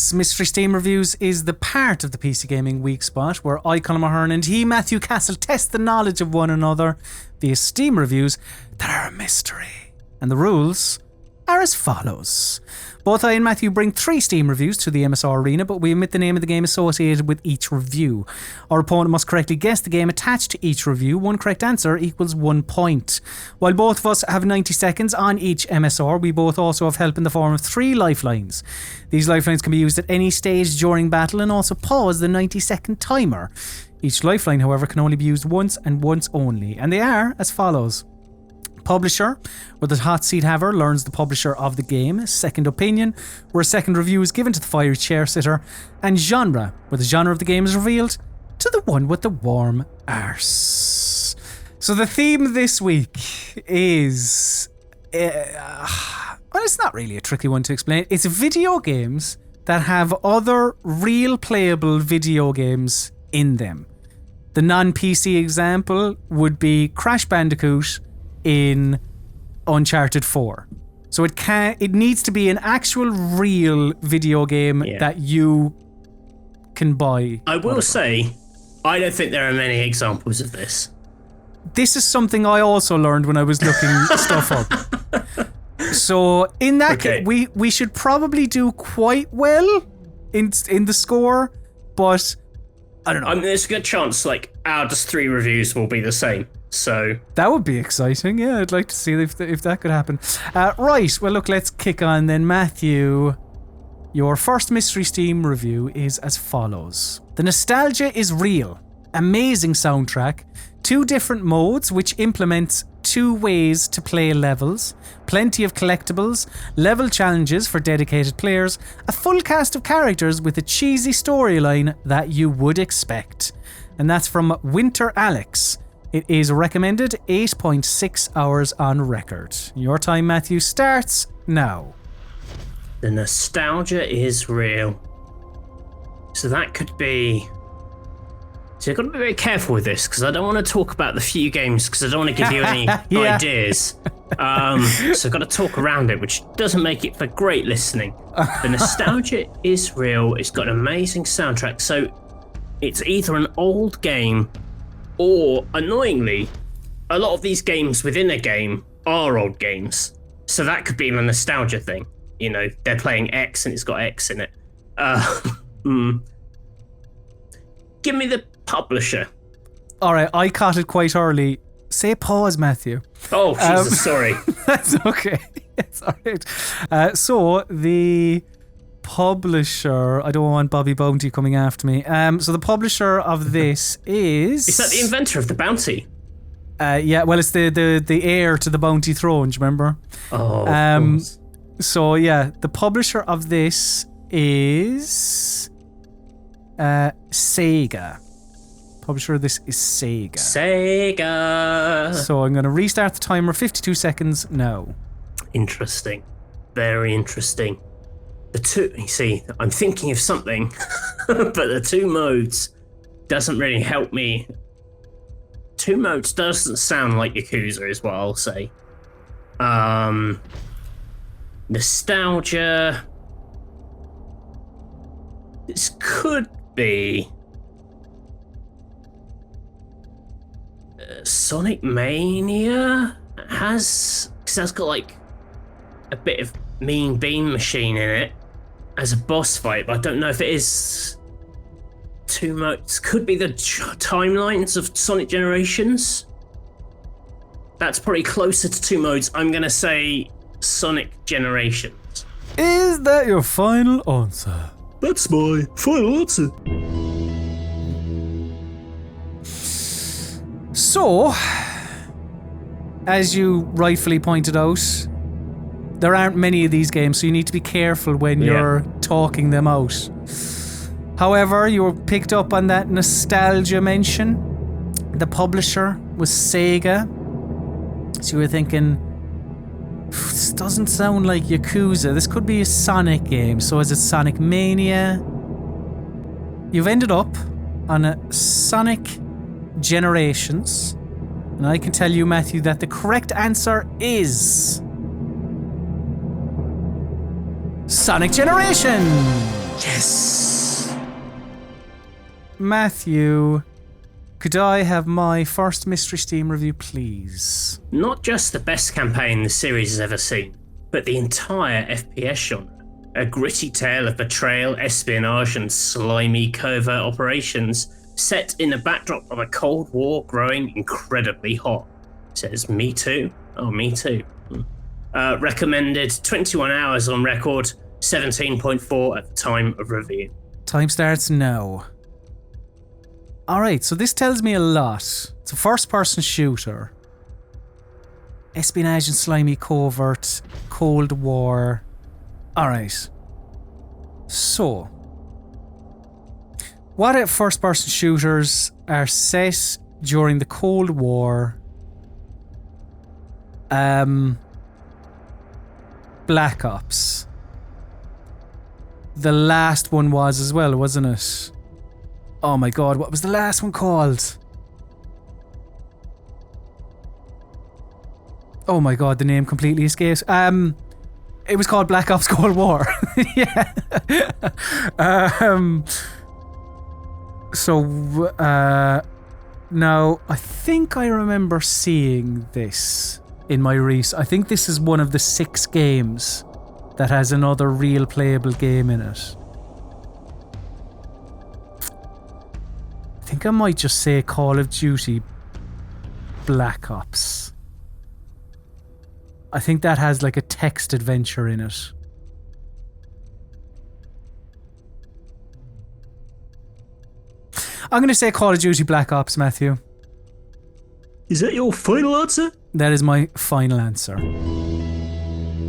This Mystery Steam Reviews is the part of the PC Gaming Weekspot where I, Colm and he, Matthew Castle, test the knowledge of one another via Steam reviews that are a mystery. And the rules are as follows. Both I and Matthew bring 3 Steam reviews to the MSR arena, but we omit the name of the game associated with each review. Our opponent must correctly guess the game attached to each review. One correct answer equals 1 point. While both of us have 90 seconds on each MSR, we both also have help in the form of 3 lifelines. These lifelines can be used at any stage during battle and also pause the 90-second timer. Each lifeline, however, can only be used once and once only, and they are as follows. Publisher, where the hot seat haver learns the publisher of the game. Second opinion, where a second review is given to the fiery chair sitter. And genre, where the genre of the game is revealed to the one with the warm arse. So the theme this week is... well, it's not really a tricky one to explain. It's video games that have other real playable video games in them. The non-PC example would be Crash Bandicoot in Uncharted 4. So it needs to be an actual real video game that you can buy. I will say, I don't think there are many examples of this. This is something I also learned when I was looking stuff up. So in that case, we should probably do quite well in the score, but I don't know. I mean, there's a good chance our just 3 reviews will be the same. So that would be exciting. Yeah, I'd like to see if that could happen. Right, well look, let's kick on then. Matthew, your first Mystery Steam review is as follows. The nostalgia is real. Amazing soundtrack. 2 different modes which implements 2 ways to play levels. Plenty of collectibles. Level challenges for dedicated players. A full cast of characters with a cheesy storyline that you would expect. And that's from Winter Alex. It is recommended 8.6 hours on record. Your time, Matthew, starts now. The nostalgia is real. So that could be... So you've got to be very careful with this, because I don't want to talk about the few games, because I don't want to give you any ideas. So I've got to talk around it, which doesn't make it for great listening. The nostalgia is real. It's got an amazing soundtrack. So it's either an old game or, annoyingly, a lot of these games within a game are old games. So that could be a nostalgia thing. You know, they're playing X and it's got X in it. Give me the publisher. Alright, I caught it quite early. Say pause, Matthew. Oh, Jesus, sorry. That's okay. It's alright. So, the publisher... I don't want Bobby Bounty coming after me. So the publisher of this is... Is that the inventor of the bounty? Yeah, well, it's the heir to the bounty throne, do you remember? Oh, of course. So, yeah, the publisher of this is... Sega. Publisher of this is Sega. Sega! So I'm going to restart the timer, 52 seconds now. Interesting. Very interesting. You see, I'm thinking of something, but the 2 modes doesn't really help me. 2 modes doesn't sound like Yakuza is what I'll say. Nostalgia. This could be Sonic Mania because that's got a bit of Mean Bean Machine in it as a boss fight, but I don't know if it is 2 modes. Could be the timelines of Sonic Generations. That's probably closer to 2 modes. I'm gonna say Sonic Generations. Is that your final answer? That's my final answer. So, as you rightfully pointed out, there aren't many of these games, so you need to be careful when you're talking them out. However, you were picked up on that nostalgia mention. The publisher was Sega. So you were thinking, this doesn't sound like Yakuza. This could be a Sonic game. So is it Sonic Mania? You've ended up on a Sonic Generations. And I can tell you, Matthew, that the correct answer is... Sonic Generations! Yes! Matthew, could I have my first Mystery Steam review, please? Not just the best campaign the series has ever seen, but the entire FPS genre. A gritty tale of betrayal, espionage, and slimy covert operations set in the backdrop of a Cold War growing incredibly hot. Says me too. Oh, me too. Recommended 21 hours on record, 17.4 at the time of review. Time starts now. Alright, so this tells me a lot. It's a first-person shooter. Espionage and slimy covert. Cold War. Alright. So. What if first-person shooters are set during the Cold War? Black Ops. The last one was as well, wasn't it? Oh my god, what was the last one called? Oh my god, the name completely escapes. It was called Black Ops Cold War. Yeah. Now, I think I remember seeing this in my I think this is one of the 6 games that has another real playable game in it. I think I might just say Call of Duty Black Ops. I think that has like a text adventure in it. I'm going to say Call of Duty Black Ops, Matthew. Is that your final answer? That is my final answer.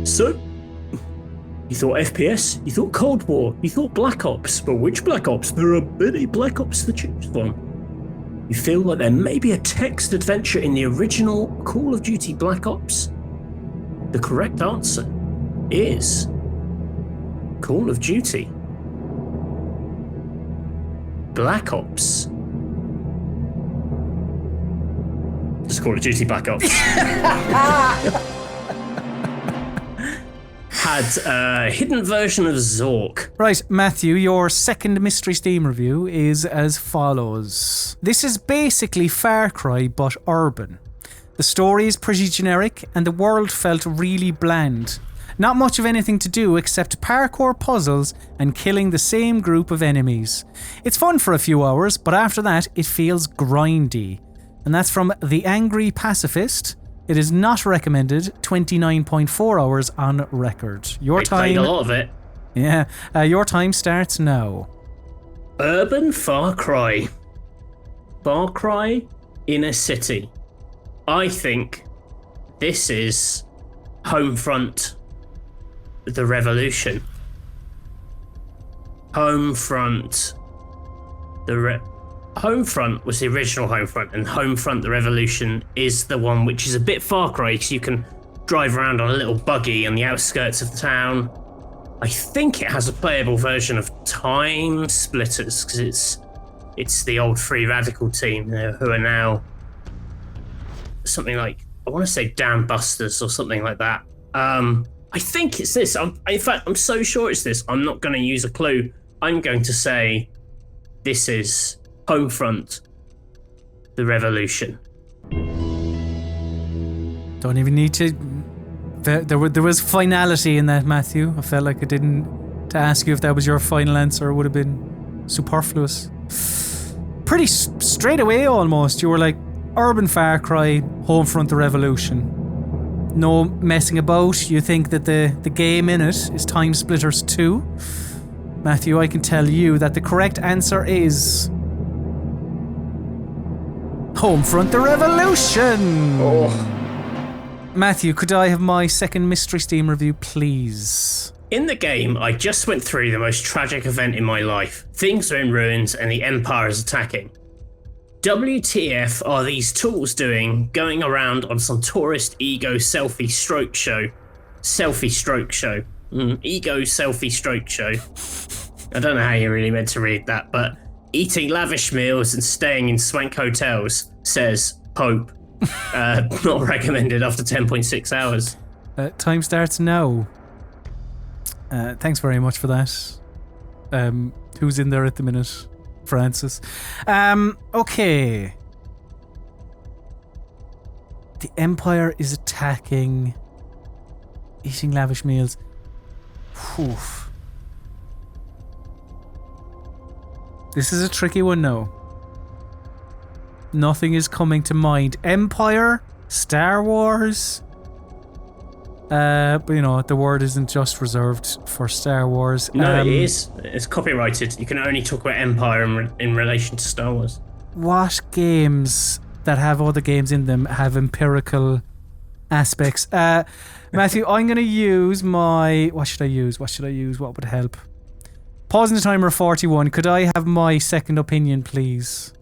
So, you thought FPS, you thought Cold War, you thought Black Ops, but which Black Ops? There are many Black Ops to choose from. You feel like there may be a text adventure in the original Call of Duty Black Ops? The correct answer is Call of Duty Black Ops. Just Call of Duty Black Ops. Had a hidden version of Zork. Right, Matthew, your second Mystery Steam review is as follows. This is basically Far Cry, but urban. The story is pretty generic, and the world felt really bland. Not much of anything to do except parkour puzzles and killing the same group of enemies. It's fun for a few hours, but after that, it feels grindy. And that's from The Angry Pacifist. It is not recommended, 29.4 hours on record. Your time... played a lot of it. Yeah, your time starts now. Urban Far Cry. Far Cry in a city. I think this is Homefront the Revolution. Homefront was the original Homefront, and Homefront the Revolution is the one which is a bit Far Cry, because you can drive around on a little buggy on the outskirts of the town. I think it has a playable version of Time Splitters, because it's the old Free Radical team who are now something like, I want to say Dam Busters or something like that. I think it's this. In fact, I'm so sure it's this. I'm not going to use a clue. I'm going to say this is Homefront the Revolution. Don't even need to... There was finality in that, Matthew. I felt like I didn't... To ask you if that was your final answer would have been superfluous. Pretty straight away, almost. You were like, Urban Far Cry, Homefront the Revolution. No messing about. You think that the game in it is Time Splitters 2. Matthew, I can tell you that the correct answer is... Homefront the Revolution! Oh. Matthew, could I have my second Mystery Steam review, please? In the game, I just went through the most tragic event in my life. Things are in ruins and the Empire is attacking. WTF are these tools doing going around on some tourist ego selfie stroke show? Selfie stroke show. Ego selfie stroke show. I don't know how you really meant to read that, but eating lavish meals and staying in swank hotels, says Pope. Not recommended after 10.6 hours. Time starts now. Thanks very much for that. who's in there at the minute. Francis. Okay. The Empire is attacking, eating lavish meals. Oof. This is a tricky one now. Nothing is coming to mind. Empire, Star Wars. But you know, the word isn't just reserved for Star Wars. No, it is. It's copyrighted. You can only talk about Empire in relation to Star Wars. What games that have other games in them have empirical aspects? Matthew, I'm going to use my... What should I use? What would help? Pausing the timer at 41. Could I have my second opinion, please?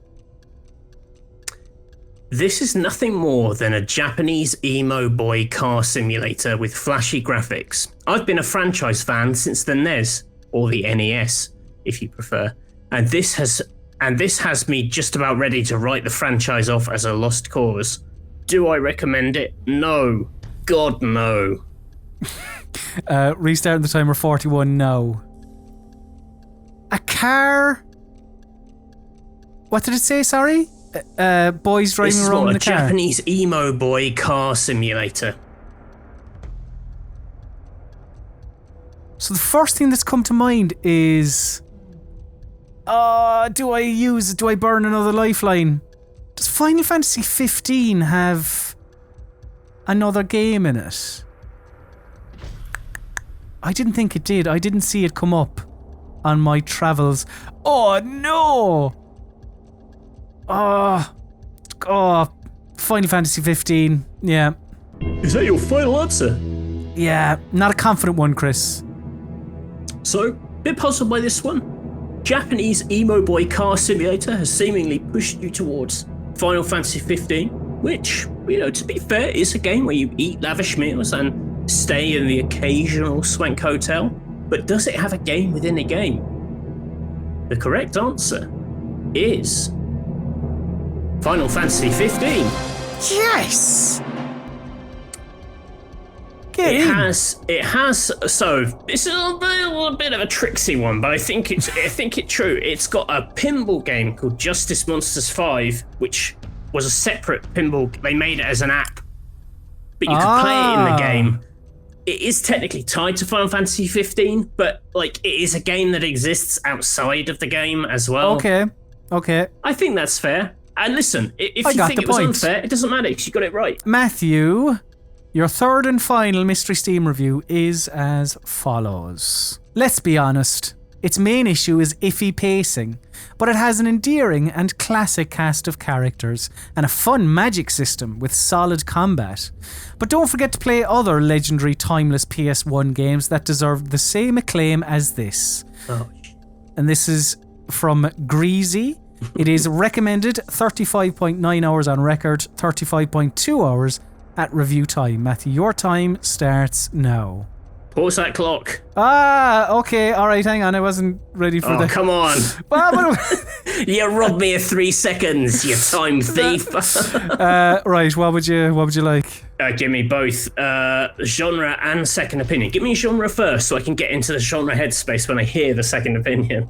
This is nothing more than a Japanese emo boy car simulator with flashy graphics. I've been a franchise fan since the NES, or the NES, if you prefer, and this has me just about ready to write the franchise off as a lost cause. Do I recommend it? No. God, no. Restarting the timer 41 now. A car... What did it say, sorry? Boys driving around in a car. A Japanese emo boy car simulator. So the first thing that's come to mind is... do I burn another lifeline? Does Final Fantasy 15 have another game in it? I didn't think it did. I didn't see it come up on my travels. Oh no! Final Fantasy 15. Yeah. Is that your final answer? Yeah, not a confident one, Chris. So, bit puzzled by this one. Japanese emo boy car simulator has seemingly pushed you towards Final Fantasy 15, which, you know, to be fair, is a game where you eat lavish meals and stay in the occasional swank hotel. But does it have a game within a game? The correct answer is Final Fantasy 15. Yes! It has. So this is a bit of a tricksy one, but I think it's true. It's got a pinball game called Justice Monsters 5, which was a separate pinball. They made it as an app, but you could play it in the game. It is technically tied to Final Fantasy 15, but like it is a game that exists outside of the game as well. Okay. I think that's fair. And listen, if you think it was unfair, it doesn't matter because you got it right. Matthew, your third and final Mystery Steam review is as follows. Let's be honest, its main issue is iffy pacing, but it has an endearing and classic cast of characters and a fun magic system with solid combat. But don't forget to play other legendary timeless PS1 games that deserve the same acclaim as this. Oh. And this is from Greasy. It is recommended 35.9 hours on record, 35.2 hours at review time. Matthew, your time starts now. Pause that clock. Okay, alright, hang on, I wasn't ready for that. Oh, come on. You robbed me of 3 seconds, you time thief. Right, what would you like? Give me both genre and second opinion. Give me genre first so I can get into the genre headspace when I hear the second opinion.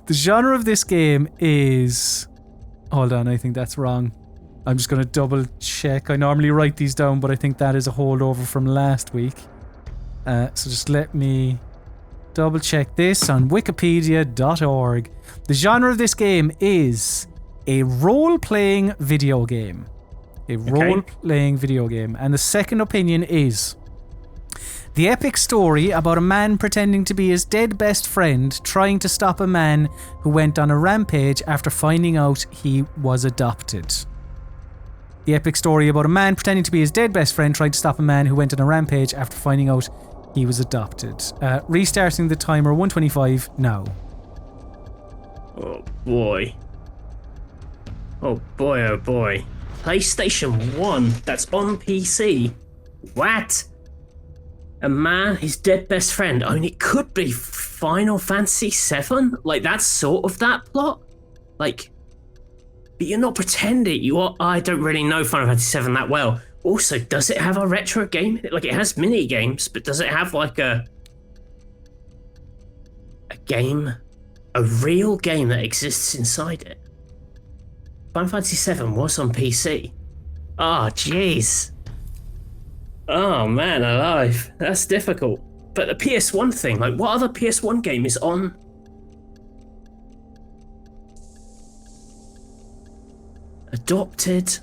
The genre of this game is... Hold on, I think that's wrong. I'm just going to double check. I normally write these down, but I think that is a holdover from last week. So just let me double check this on wikipedia.org. The genre of this game is a role-playing video game. Role-playing video game. And the second opinion is... The epic story about a man pretending to be his dead best friend trying to stop a man who went on a rampage after finding out he was adopted. The epic story about a man pretending to be his dead best friend trying to stop a man who went on a rampage after finding out he was adopted. Restarting the timer 125 now. Oh boy. Oh boy. PlayStation 1, that's on PC. What? A man, his dead best friend. I mean, it could be Final Fantasy 7. Like, that's sort of that plot. Like, but you're not pretending. You are. I don't really know Final Fantasy 7 that well. Also, does it have a retro game? Like, it has mini games, but does it have like a game, a real game that exists inside it. Final Fantasy VII was on PC. Oh, jeez. Oh, man alive. That's difficult. But the PS1 thing, like, what other PS1 game is on? Adopted.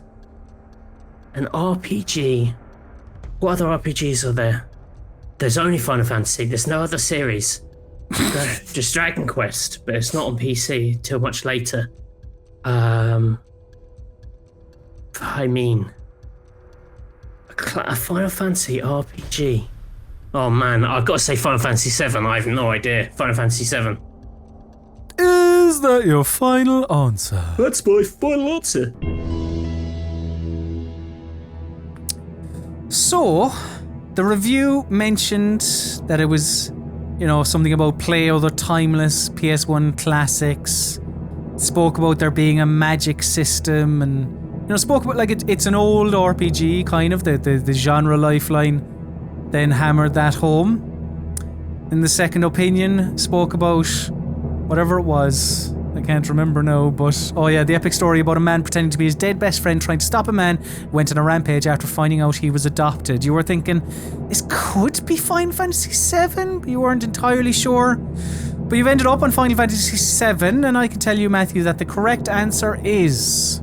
An RPG. What other RPGs are there? There's only Final Fantasy. There's no other series. Just Dragon Quest, but it's not on PC till much later. I mean, a Final Fantasy RPG. Oh man, I've got to say Final Fantasy VII. I have no idea. Final Fantasy VII. Is that your final answer? That's my final answer. So, the review mentioned that it was, something about play other timeless PS1 classics. Spoke about there being a magic system and, spoke about like it's an old RPG, kind of, the genre lifeline. Then hammered that home. In the second opinion, spoke about whatever it was. I can't remember now, but oh yeah, the epic story about a man pretending to be his dead best friend trying to stop a man who went on a rampage after finding out he was adopted. You were thinking, this could be Final Fantasy VII, but you weren't entirely sure. But you've ended up on Final Fantasy VII, and I can tell you, Matthew, that the correct answer is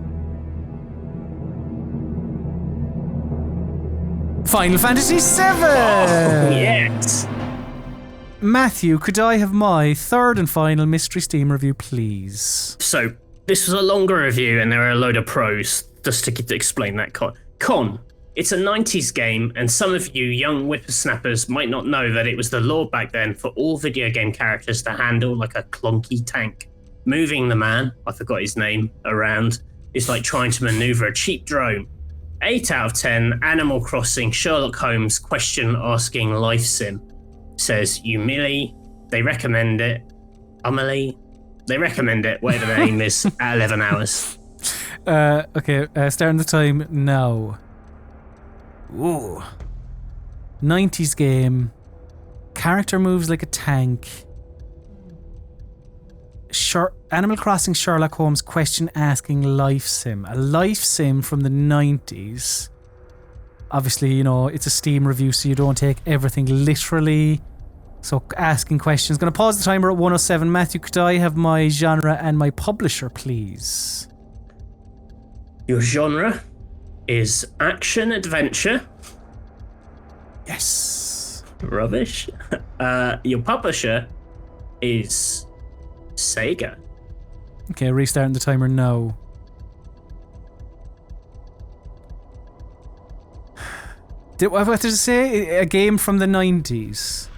Final Fantasy VII! Oh, yes! Matthew, could I have my third and final Mystery Steam review, please? So, this was a longer review and there are a load of pros, just to explain that. Con, it's a 90s game, and some of you young whippersnappers might not know that it was the law back then for all video game characters to handle like a clunky tank. Moving the man, I forgot his name, around is like trying to maneuver a cheap drone. 8 out of 10, Animal Crossing, Sherlock Holmes, question-asking life sim. Says Umili, they recommend it. Umili, they recommend it, whatever the name is, at 11 hours. Okay, starting the time now. Ooh. 90s game. Character moves like a tank. Animal Crossing Sherlock Holmes question asking life sim. A life sim from the 90s. Obviously, it's a Steam review, so you don't take everything literally. So asking questions. Going to pause the timer at 107. Matthew, could I have my genre and my publisher, please? Your genre is action adventure. Yes. Rubbish. Your publisher is Sega. Okay, restarting the timer now. What did it say? A game from the 90s.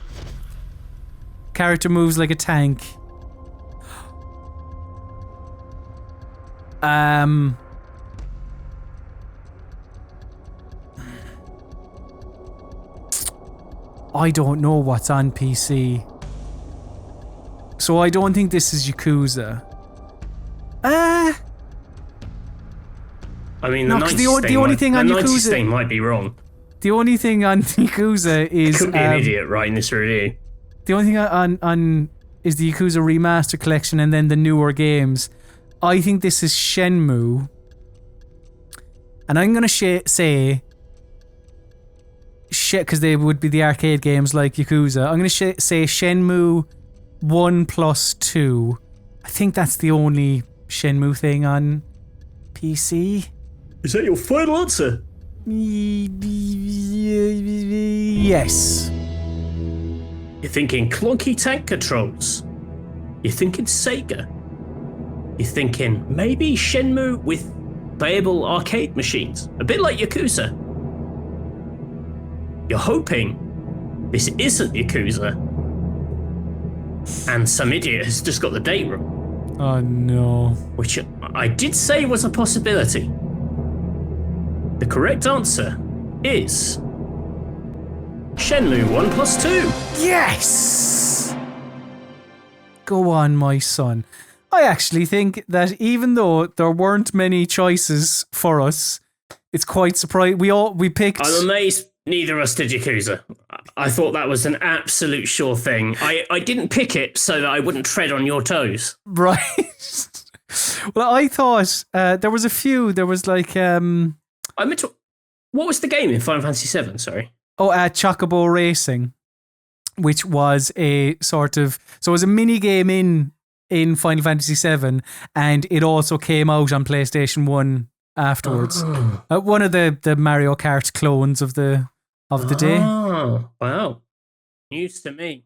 Character moves like a tank. I don't know what's on PC. So I don't think this is Yakuza. I mean, the 90s thing might be wrong. The only thing on Yakuza is... Could be an idiot writing this review. The only thing on is the Yakuza Remaster Collection and then the newer games. I think this is Shenmue. And I'm going to say... because they would be the arcade games like Yakuza. I'm going to say Shenmue 1+2. I think that's the only Shenmue thing on PC. Is that your final answer? Yes. You're thinking clunky tank controls. You're thinking Sega. You're thinking maybe Shenmue with playable arcade machines. A bit like Yakuza. You're hoping this isn't Yakuza. And some idiot has just got the date wrong. Oh no. Which I did say was a possibility. The correct answer is Shenmue 1+2. Yes! Go on, my son. I actually think that even though there weren't many choices for us, it's quite surprising. We picked... I'm amazed Neither of us did Yakuza. I thought that was an absolute sure thing. I didn't pick it so that I wouldn't tread on your toes. Right. Well, I thought there was a few. There was like What was the game in Final Fantasy VII? Sorry. Chocobo Racing, which was a sort of it was a mini game in Final Fantasy VII, and it also came out on PlayStation 1 afterwards. One of the Mario Kart clones of the day. Oh, wow. News to me.